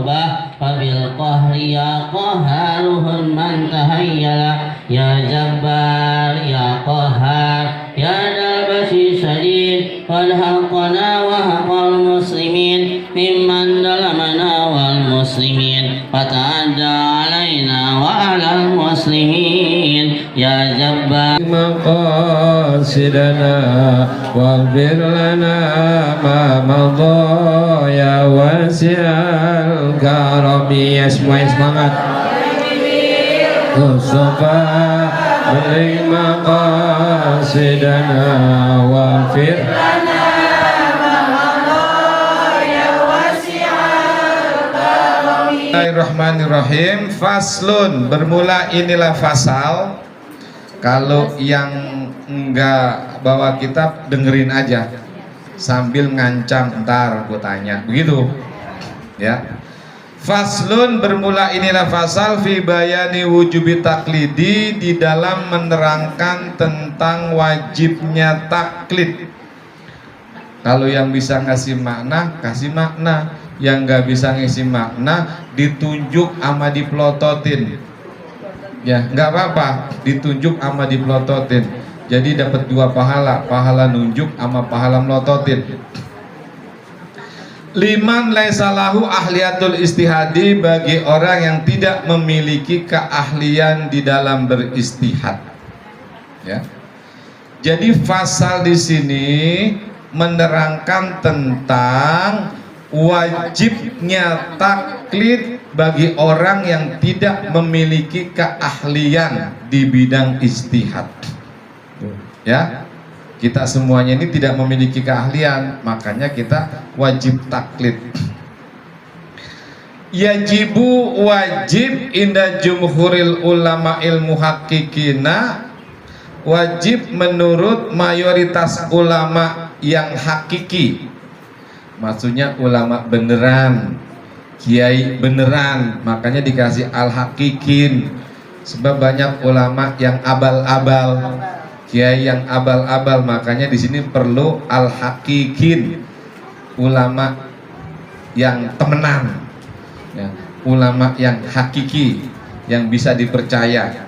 الغربة فبالقهر يا قهارهم من تهيل يا جبار يا قهار يا ذا البأس الشديد قد حقنا وحق المسلمين ممن ظلمنا والمسلمين فتعدى علينا وعلى المسلمين يا جبار مقاصدنا واغفر لنا ما مضى يا واسع الكرم. Ya semuanya semangat. Mustafa balik maqasidana waghfir lana ma mada ya wasi'al karami. Bismillahirrahmanirrahim. Faslun, bermula inilah fasal. Kalau yang enggak bawa kitab dengerin aja sambil ngancam, ntar gue tanya, begitu ya. Faslun, bermula inilah fasal fi bayani wujubi taklidi, di dalam menerangkan tentang wajibnya taklid. Kalau yang bisa ngasih makna, kasih makna. Yang nggak bisa ngasih makna, ditunjuk sama diplototin. Ya, nggak apa-apa, ditunjuk sama diplototin. Jadi dapat dua pahala, pahala nunjuk sama pahala melototin. Liman laisa lahu ahliyatul istihadi, bagi orang yang tidak memiliki keahlian di dalam beristihad. Ya. Jadi fasal di sini menerangkan tentang wajibnya taklid bagi orang yang tidak memiliki keahlian di bidang istihad. Ya, kita semuanya ini tidak memiliki keahlian, makanya kita wajib taklid. Yajibu, wajib inda jumhuril ulama ilmu hakikina, wajib menurut mayoritas ulama yang hakiki. Maksudnya ulama beneran, kiai beneran, makanya dikasih al-hakikin. Sebab banyak ulama yang abal-abal, kiai yang abal-abal, makanya di sini perlu al-hakikin, ulama yang temenan, ya, ulama yang hakiki, yang bisa dipercaya.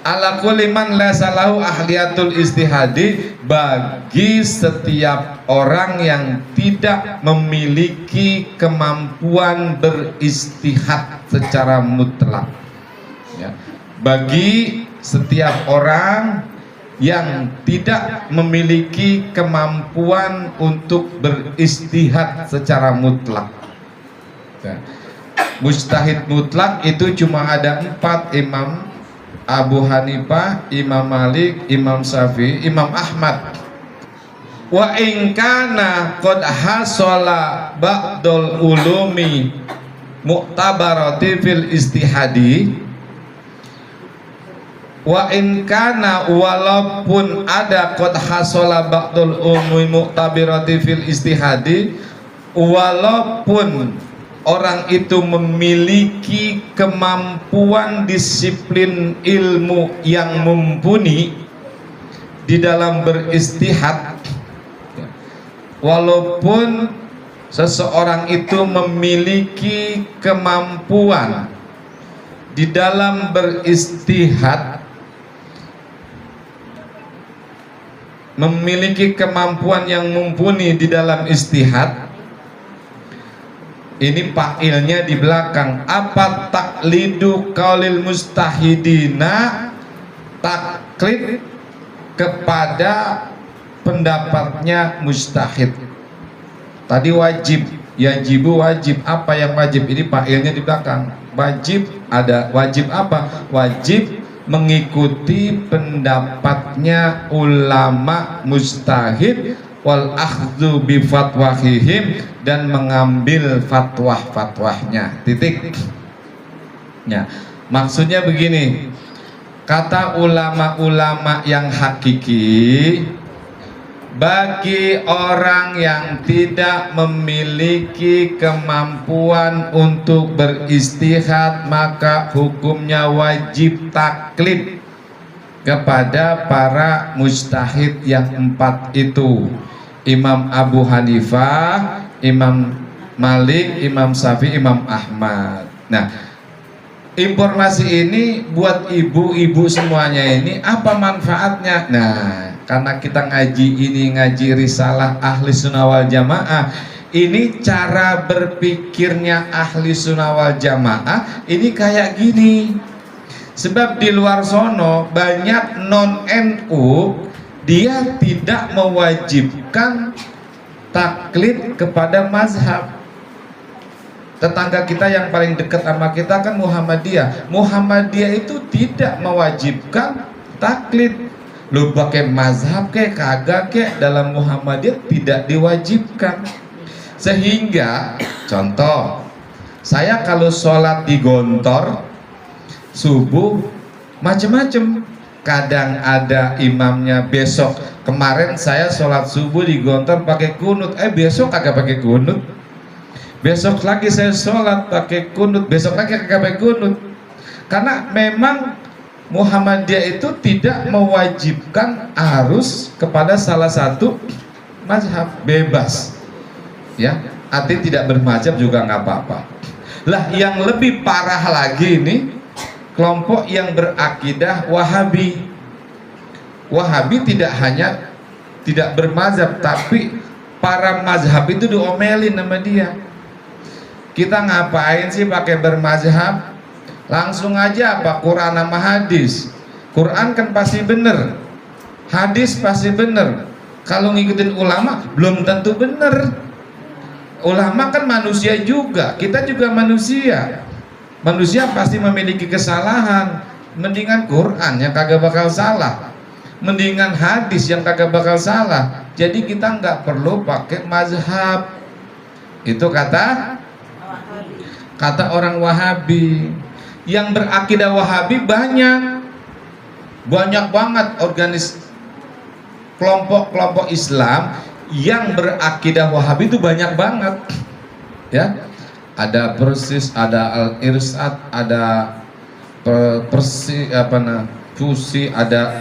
Ala kulli man laysa lahu ahliyatul istihadi, bagi setiap orang yang tidak memiliki kemampuan beristihad secara mutlak. Ya. Bagi setiap orang yang tidak memiliki kemampuan untuk beristihad secara mutlak. Ya. Mujtahid mutlak itu cuma ada 4, Imam Abu Hanifah, Imam Malik, Imam Syafi'i, Imam Ahmad. Wa in kana qad hasala ba'dul ulumi mu'tabarati fil istihadi, wa in kana, walaupun ada qad hasala ba'dul ulumi mu'tabarati fil istihadi, walaupun orang itu memiliki kemampuan disiplin ilmu yang mumpuni di dalam beristihad, walaupun seseorang itu memiliki kemampuan di dalam beristihad, memiliki kemampuan yang mumpuni di dalam istihad. Ini fa'ilnya di belakang. Apa taklidu qaulil mustahidina, taklid kepada pendapatnya mustahid. Tadi wajib, yajibu wajib. Apa yang wajib? Ini fa'ilnya di belakang. Wajib ada, wajib apa? Wajib mengikuti pendapatnya ulama mustahid, wal akhdhu bi fatwahihim, dan mengambil fatwah-fatwahnya. Titik. Ya, maksudnya begini. Kata ulama-ulama yang hakiki, bagi orang yang tidak memiliki kemampuan untuk beristihad, maka hukumnya wajib taklid kepada para mujtahid yang 4 itu. Imam Abu Hanifah, Imam Malik, Imam Syafi'i, Imam Ahmad. Nah, informasi ini buat ibu-ibu semuanya ini apa manfaatnya? Nah, karena kita ngaji risalah ahli sunnah wal jamaah, ini cara berpikirnya ahli sunnah wal jamaah ini kayak gini. Sebab di luar sono banyak non NU, dia tidak mewajibkan taklid kepada mazhab. Tetangga kita yang paling dekat sama kita kan Muhammadiyah. Muhammadiyah itu tidak mewajibkan taklid. Lu pakai mazhab kayak kagak kayak, dalam Muhammadiyah tidak diwajibkan. Sehingga contoh, saya kalau sholat di Gontor subuh macem-macem, kadang ada imamnya. Besok kemarin saya sholat subuh di Gontor pakai kunut, besok kagak pakai kunut. Besok lagi saya sholat pakai kunut, besok lagi kagak pakai kunut. Karena memang Muhammadiyah itu tidak mewajibkan harus kepada salah satu mazhab, bebas ya, artinya tidak bermazhab juga nggak apa-apa. Lah yang lebih parah lagi ini kelompok yang berakidah Wahabi. Wahabi tidak hanya tidak bermazhab, tapi para mazhab itu diomelin sama dia. Kita ngapain sih pakai bermazhab? Langsung aja apa Quran sama hadis. Quran kan pasti bener, hadis pasti bener. Kalau ngikutin ulama belum tentu bener. Ulama kan manusia juga, kita juga manusia. Manusia pasti memiliki kesalahan. Mendingan Quran yang kagak bakal salah, mendingan hadis yang kagak bakal salah. Jadi kita nggak perlu pakai mazhab. Itu kata orang Wahabi. Yang berakidah Wahabi banyak banget kelompok-kelompok Islam yang berakidah Wahabi itu banyak banget ya. Ada Persis, ada Al-Irsad, ada Fusi, ada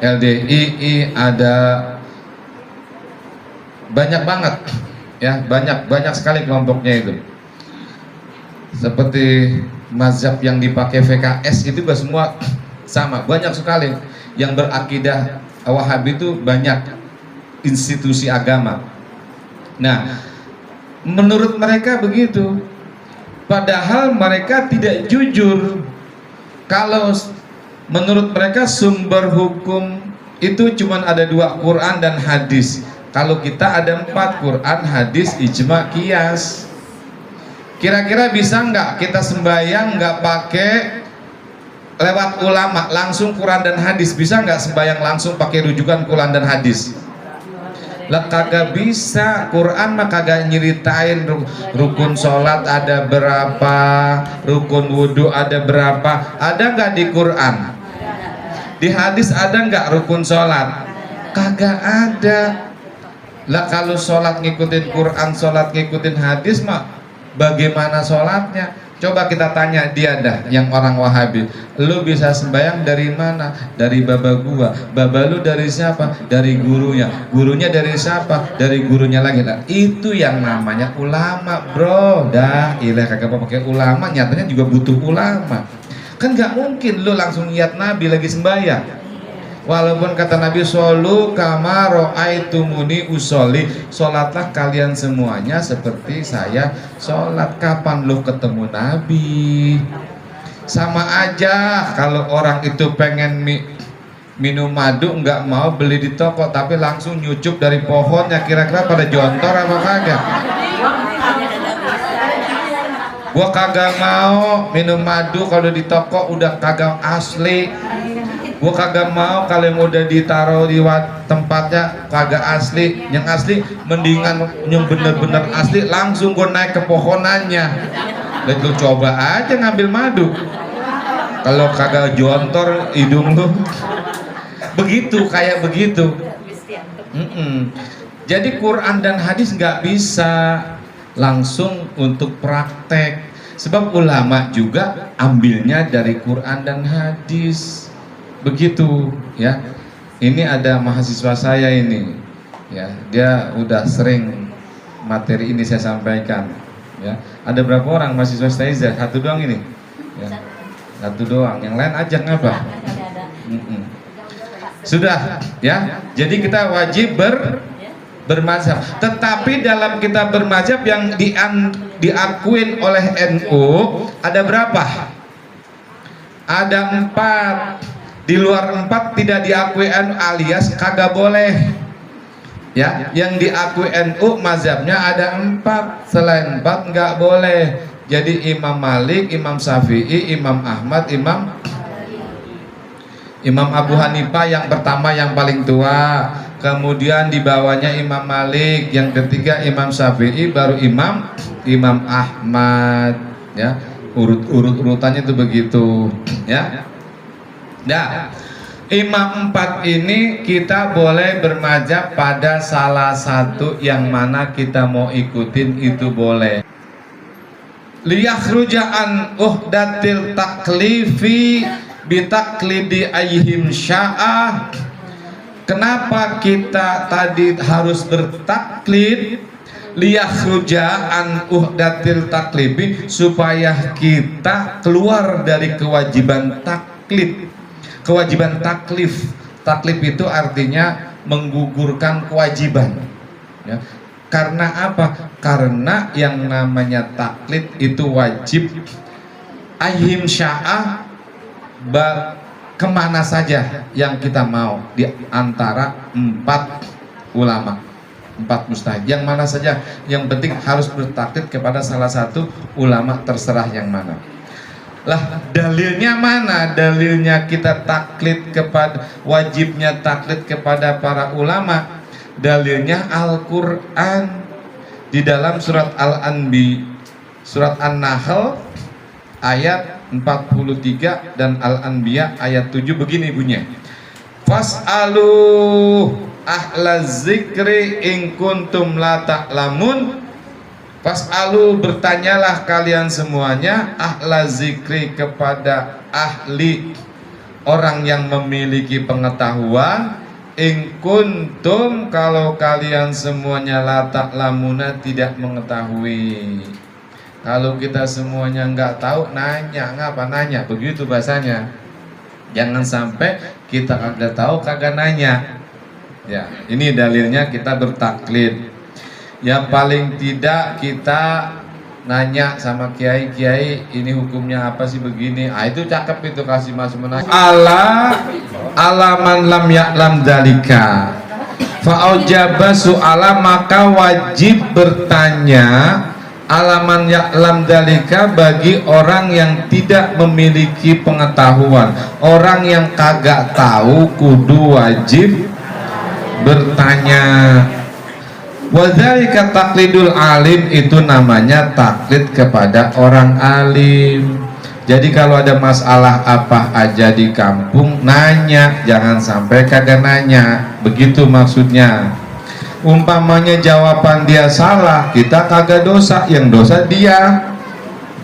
LDII, ada banyak banget ya, banyak sekali kelompoknya itu. Seperti mazhab yang dipakai VKS itu juga semua sama, banyak sekali yang berakidah Wahabi itu, banyak institusi agama. Nah, menurut mereka begitu, padahal mereka tidak jujur. Kalau menurut mereka sumber hukum itu cuma ada 2, Quran dan hadis. Kalau kita ada 4, Quran, hadis, ijma, qiyas. Kira-kira bisa nggak kita sembahyang nggak pakai lewat ulama, langsung Quran dan hadis? Bisa nggak sembahyang langsung pakai rujukan Quran dan hadis? Lah kagak bisa. Quran mah kagak nyeritain rukun sholat ada berapa, rukun wudhu ada berapa. Ada nggak di Quran? Di hadis ada nggak rukun sholat? Kagak ada. Lah kalau sholat ngikutin Quran, sholat ngikutin hadis mah bagaimana sholatnya? Coba kita tanya dia dah, yang orang Wahabi, lu bisa sembahyang dari mana? Dari baba gua. Baba lu dari siapa? Dari gurunya. Gurunya dari siapa? Dari gurunya lagi. Nah, itu yang namanya ulama, bro. Dah, ilah kagak pakai ulama, nyatanya juga butuh ulama. Kan nggak mungkin lu langsung lihat Nabi lagi sembahyang. Walaupun kata Nabi, sholu kama ro'aitumuni usolli, sholatlah kalian semuanya seperti saya sholat. Kapan lu ketemu Nabi? Sama aja kalau orang itu pengen minum madu, nggak mau beli di toko tapi langsung nyucup dari pohonnya, kira-kira pada jontor apa kagak? Gua kagak mau minum madu kalau di toko udah kagak asli. Gua kagak mau kalau yang udah ditaruh di tempatnya kagak asli. Yang asli mendingan yang bener-bener asli langsung gua naik ke pohonannya. Dan lu coba aja ngambil madu. Kalau kagak jontor hidung lu. Begitu, kayak begitu. Jadi Quran dan hadis nggak bisa langsung untuk praktek. Sebab ulama juga ambilnya dari Quran dan hadis. Begitu ya. Ini ada mahasiswa saya ini ya, dia udah sering materi ini saya sampaikan. Ya, ada berapa orang mahasiswa Ustazah? Satu doang ini. Ya. Satu doang. Yang lain ajak apa? Sudah, ya. Jadi kita wajib bermazhab. Tetapi dalam kita bermazhab yang diakuin oleh NU ada berapa? Ada 4. Di luar 4 tidak diakui NU alias kagak boleh. Ya, yang diakui NU mazhabnya ada 4. Selain 4 nggak boleh. Jadi Imam Malik, Imam Syafi'i, Imam Ahmad, Imam Abu Hanifah yang pertama yang paling tua. Kemudian di bawahnya Imam Malik, yang ketiga Imam Syafi'i, baru Imam Ahmad. Ya, urutannya itu begitu. Ya. Nah, Imam 4 ini kita boleh bermazhab pada salah satu yang mana kita mau ikutin itu boleh. Liyakhruja'an uhdatil taklifi bitaklidi ayyihim sya'ah. Kenapa kita tadi harus bertaklid? Liyakhruja'an uhdatil taklifi, supaya kita keluar dari kewajiban taklid. Kewajiban taklif. Taklif itu artinya menggugurkan kewajiban. Ya. Karena apa? Karena yang namanya taklid itu wajib. Ayyihim sya'ah, kemana saja yang kita mau di antara 4 ulama, 4 mustahid. Yang mana saja, yang penting harus bertaklid kepada salah satu ulama, terserah yang mana. Lah, dalilnya mana? Dalilnya kita taklid kepada, wajibnya taklid kepada para ulama. Dalilnya Al-Qur'an di dalam surat surat An-Nahl ayat 43 dan Al-Anbiya ayat 7 begini bunyinya. Fas'alu ahlaz zikri in kuntum la ta'lamun. Fas'alu, bertanyalah kalian semuanya, ahla zikri, kepada ahli, orang yang memiliki pengetahuan, in kuntum, kalau kalian semuanya la ta'lamuna, tidak mengetahui. Kalau kita semuanya nggak tahu, nanya, ngapa nanya? Begitu bahasanya. Jangan sampai kita kagak tahu kagak nanya. Ya, ini dalilnya kita bertaklid. Yang paling tidak kita nanya sama kiai, ini hukumnya apa sih begini? Ah, itu cakep itu, kasih masuk menanya. Alaman lam ya'lam dalika fa'aujaba su'ala, maka wajib bertanya alaman ya'lam dalika bagi orang yang tidak memiliki pengetahuan. Orang yang kagak tahu kudu wajib bertanya. Wadzalika taklidul alim, itu namanya taklid kepada orang alim. Jadi kalau ada masalah apa aja di kampung, nanya, jangan sampai kagak nanya. Begitu maksudnya. Umpamanya jawaban dia salah, kita kagak dosa, yang dosa dia.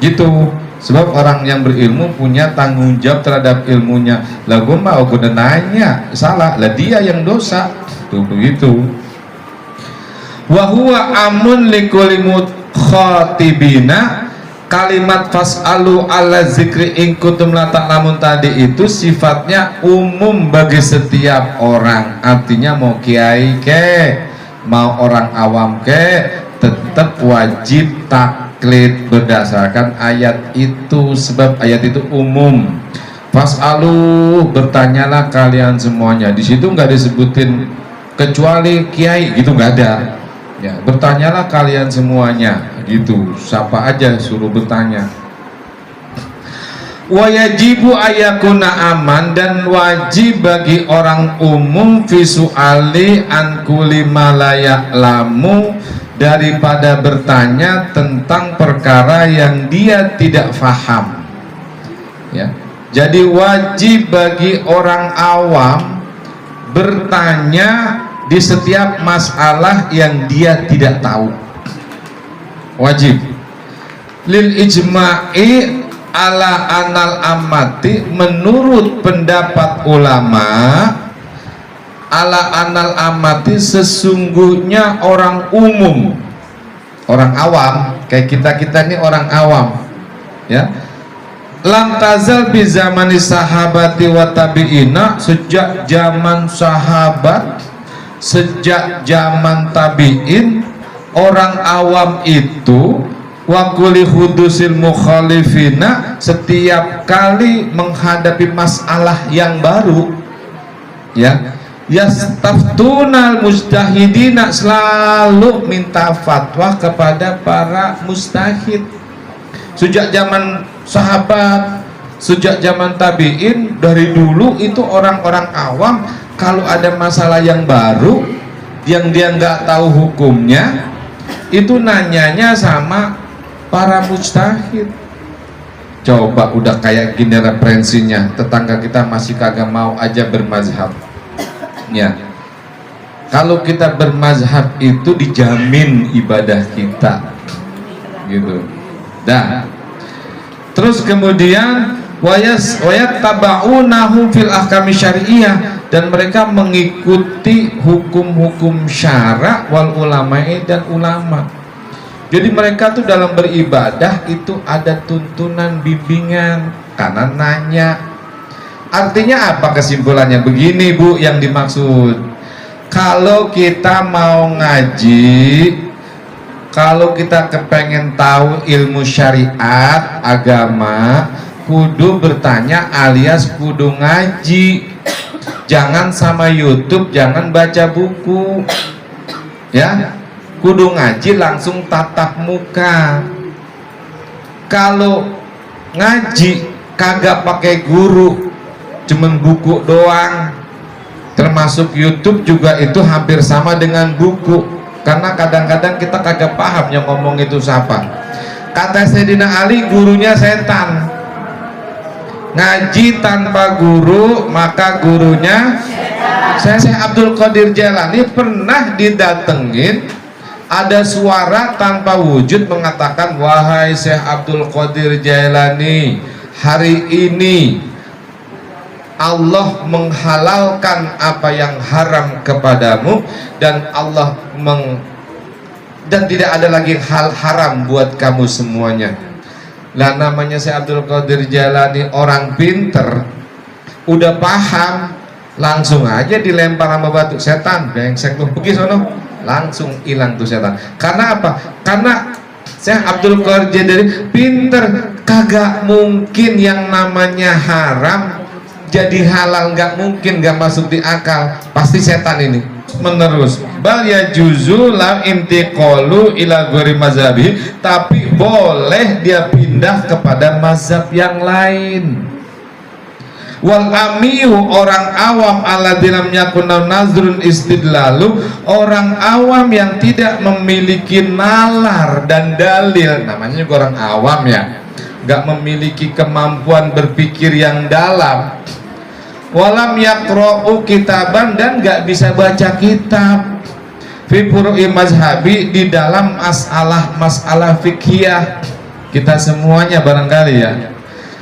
Gitu. Sebab orang yang berilmu punya tanggung jawab terhadap ilmunya. Lah gue mau gue nanya, salah, lah dia yang dosa. Tuh begitu. Wa huwa amun likulli khatibina. Kalimat fas'alu ala zikri in kuntum la ta'lamun tadi itu sifatnya umum bagi setiap orang. Artinya mau kiai ke, mau orang awam ke, tetap wajib taklid berdasarkan ayat itu, sebab ayat itu umum. Fas'alu, bertanyalah kalian semuanya. Di situ nggak disebutin kecuali kiai, gitu nggak ada. Ya, bertanyalah kalian semuanya, gitu. Siapa aja suruh bertanya. Wajibu ayakuna aman, dan wajib bagi orang umum visuali an kulli ma la ya'lamu, daripada bertanya tentang perkara yang dia tidak faham. Ya. Jadi wajib bagi orang awam bertanya di setiap masalah yang dia tidak tahu. Wajib. Lil ijma'i ala anal amati, menurut pendapat ulama, ala anal amati, sesungguhnya orang umum, orang awam, kayak kita ini orang awam, ya. Lam tazal bi zamani sahabati wa tabi'ina, sejak zaman sahabat, sejak zaman tabi'in, orang awam itu wa kulli hudusil mukhalifina, setiap kali menghadapi masalah yang baru, ya, yastaftunal mujtahidina, selalu minta fatwa kepada para mujtahid. Sejak zaman sahabat, sejak zaman tabi'in, dari dulu itu orang-orang awam kalau ada masalah yang baru yang dia nggak tahu hukumnya, itu nanyanya sama para mujtahid. Coba udah kayak gini referensinya, tetangga kita masih kagak mau aja bermazhab. Ya, kalau kita bermazhab itu dijamin ibadah kita, gitu. Dah. Terus kemudian wayat tabaunahu fil ahkami syariah, dan mereka mengikuti hukum-hukum syara wal ulama'i, dan ulama. Jadi mereka tuh dalam beribadah itu ada tuntunan bimbingan, karena nanya. Artinya apa kesimpulannya? Begini Bu yang dimaksud. Kalau kita mau ngaji, kalau kita kepengen tahu ilmu syariat agama, kudu bertanya alias kudu ngaji. Jangan sama YouTube, jangan baca buku, ya. Kudu ngaji langsung tatap muka. Kalau ngaji kagak pakai guru, cuman buku doang, termasuk YouTube juga itu hampir sama dengan buku, karena kadang-kadang kita kagak paham yang ngomong itu siapa. Kata Sayyidina Ali, gurunya setan. Ngaji tanpa guru maka gurunya setan. Syekh Abdul Qadir Jailani pernah didatengin, ada suara tanpa wujud mengatakan, wahai Syekh Abdul Qadir Jailani, hari ini Allah menghalalkan apa yang haram kepadamu, dan dan tidak ada lagi hal haram buat kamu semuanya. Lah namanya Syekh Abdul Qadir Jailani orang pinter, udah paham, langsung aja dilempar sama batu. Setan, brengsek lu, pergi sono. Langsung hilang tuh setan. Karena apa? Karena Syekh Abdul Qadir Jailani pinter, kagak mungkin yang namanya haram jadi halal, nggak mungkin, nggak masuk di akal, pasti setan ini menerus. Bal ya juzu lam intiqalu ila ghairi mazhabi, tapi boleh dia pindah kepada mazhab yang lain. Wal amiyu, orang awam, alladzina yakuna nazrun istidlalu, orang awam yang tidak memiliki nalar dan dalil, namanya juga orang awam ya, nggak memiliki kemampuan berpikir yang dalam. Walam yaqra'u kitaban, dan nggak bisa baca kitab. Fi furu'i mazhabi, di dalam masalah fikhiyah. Kita semuanya barangkali ya.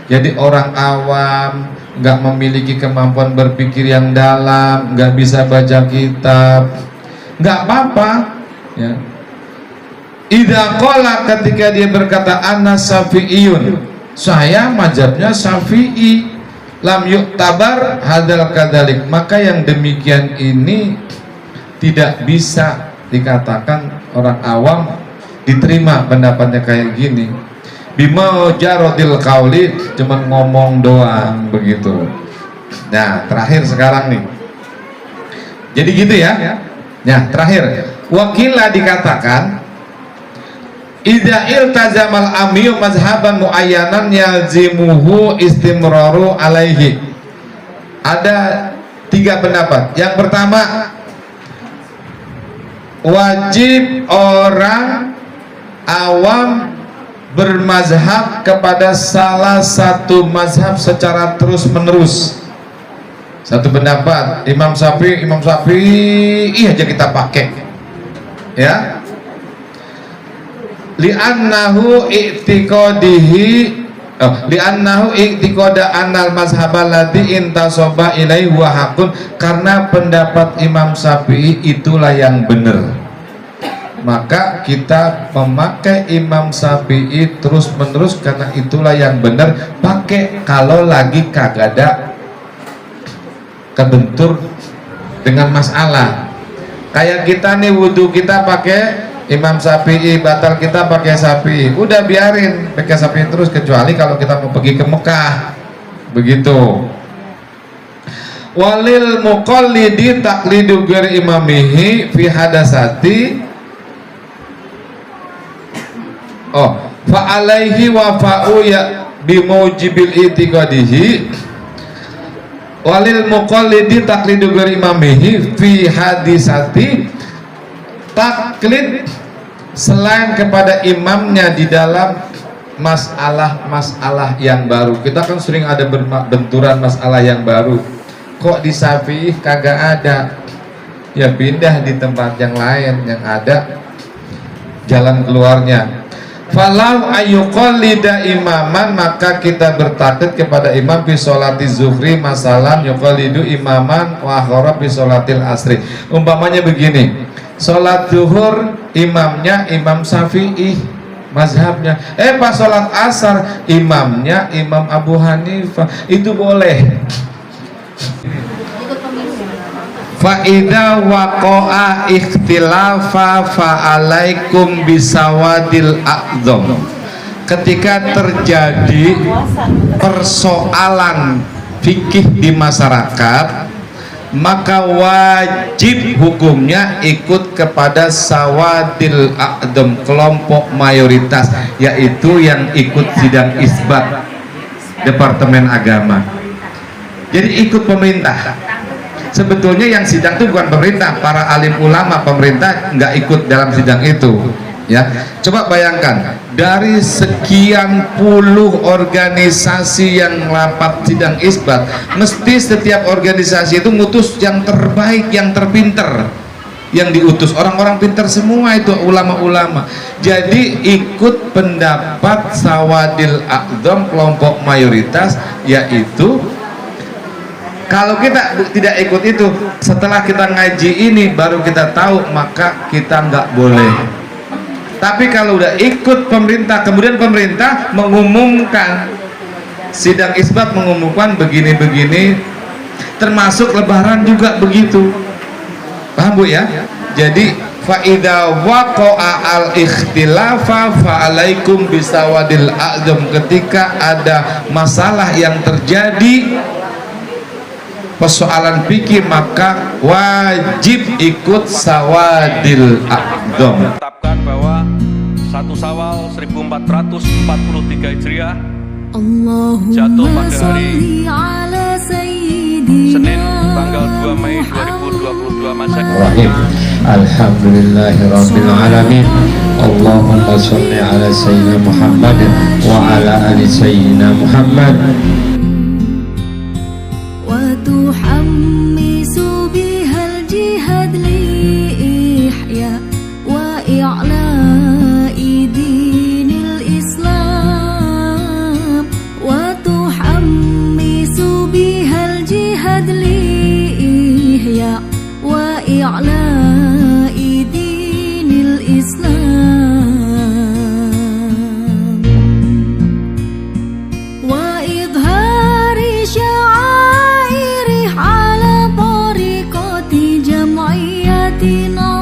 Jadi orang awam, nggak memiliki kemampuan berpikir yang dalam, nggak bisa baca kitab, nggak apa-apa ya. Idza qala, ketika dia berkata ana syafi'iyun, saya mazhabnya Syafi'i, lam yuktabar hadal kadalik, maka yang demikian ini tidak bisa dikatakan orang awam diterima pendapatnya kayak gini. Bima jarodil kauli, cuman ngomong doang begitu. Nah terakhir sekarang nih, jadi gitu ya. Nah terakhir, wakilah dikatakan idza iltazamal amiyu mazhaban muayyanan yalzimuhu istimraru alaihi. Ada 3 pendapat. Yang pertama, wajib orang awam bermazhab kepada salah satu mazhab secara terus menerus. Satu pendapat, Imam Syafi'i aja kita pakai, ya. Li'annahu i'tiqada annal mazhabal ladzi intasaba ilaihi wa haqqun, karena pendapat Imam Syafi'i itulah yang benar. maka kita memakai Imam Syafi'i terus menerus karena itulah yang benar. Pakai kalau lagi kagak ada kebentur dengan masalah. Kayak kita nih wudhu kita pakai Imam Syafi'i, batal kita pakai Syafi'i, udah biarin pakai Syafi'i terus, kecuali kalau kita mau pergi ke Mekah, begitu. Walil muqallidi taqlidu ghairi imamihi fi hadasati. Fa alaihi wa fa'u ya bimujibil itiqadihi. Walil muqallidi taqlidu ghairi imamihi fi hadisati. Taklid selain kepada imamnya di dalam masalah-masalah yang baru. Kita kan sering ada benturan masalah yang baru. Kok di Syafi'i kagak ada? Ya pindah di tempat yang lain yang ada jalan keluarnya. Falau ayyuqallida imaman, maka kita bertaklid kepada imam fi sholati zuhri masalan yuqallidu imaman wa akhara fi sholatil asri. Umpamanya begini, sholat zuhur imamnya Imam Syafi'i mazhabnya, pas sholat asar imamnya Imam Abu Hanifah, itu boleh. Fa'idha waqa'a ikhtilafa fa'alaikum bisawadil a'zam. Ketika terjadi persoalan fikih di masyarakat, maka wajib hukumnya ikut kepada sawadil a'zam, kelompok mayoritas, yaitu yang ikut sidang isbat Departemen Agama. Jadi ikut pemerintah. Sebetulnya yang sidang itu bukan pemerintah, para alim ulama. Pemerintah nggak ikut dalam sidang itu, ya. Coba bayangkan, dari sekian puluh organisasi yang rapat sidang isbat, mesti setiap organisasi itu ngutus yang terbaik, yang terpinter, yang diutus orang-orang pintar semua, itu ulama-ulama. Jadi ikut pendapat sawadil a'zam, kelompok mayoritas, yaitu kalau kita tidak ikut itu, setelah kita ngaji ini baru kita tahu, maka kita nggak boleh. Tapi kalau udah ikut pemerintah, kemudian pemerintah mengumumkan, sidang isbat mengumumkan begini-begini, termasuk lebaran juga begitu. Paham Bu ya? Jadi fa'idha waqa'a al-ikhtilafa fa'alaikum bisawadil a'zam. Ketika ada masalah yang terjadi, persoalan fikih, maka wajib ikut sawadil a'zam. Menetapkan bahwa 1 Syawal 1443 Hijriah jatuh pada hari Senin tanggal 2 Mei 2022 Masehi. Alhamdulillahirabbil alamin. Allahumma shalli ala sayyidina Muhammad wa ala ali sayyidina Muhammad. وتحمس بها الجهاد لإحياء وإعلاء دين الإسلام وتحمس بها الجهاد لإحياء وإعلاء دين الإسلام وإظهار شعائر على طريقة جمعيتنا